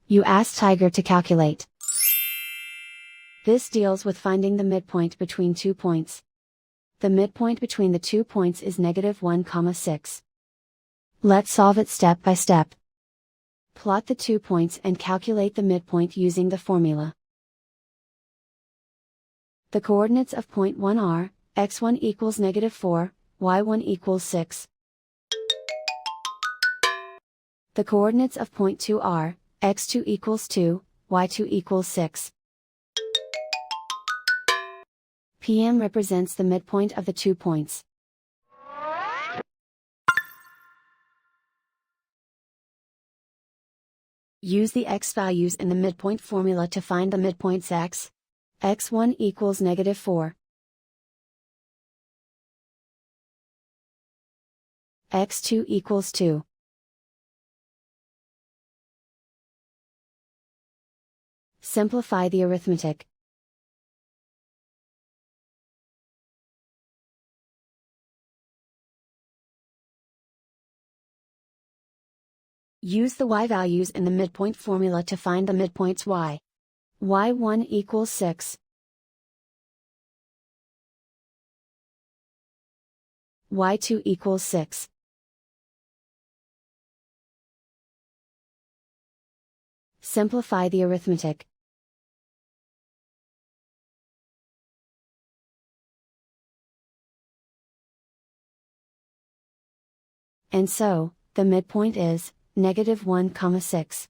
You ask Tiger to calculate. This deals with finding the midpoint between 2 points. The midpoint between the 2 points is -1,6. Let's solve it step by step. Plot the 2 points and calculate the midpoint using the formula. The coordinates of point 1 are, x1 equals -4, y1 equals 6. The coordinates of point 2 are, x2 equals 2, y2 equals 6. PM represents the midpoint of the 2 points. Use the x values in the midpoint formula to find the midpoints x. x1 equals -4. x2 equals 2. Simplify the arithmetic. Use the y values in the midpoint formula to find the midpoints y. y1 equals 6. y2 equals 6. Simplify the arithmetic. And so, the midpoint is -1,6.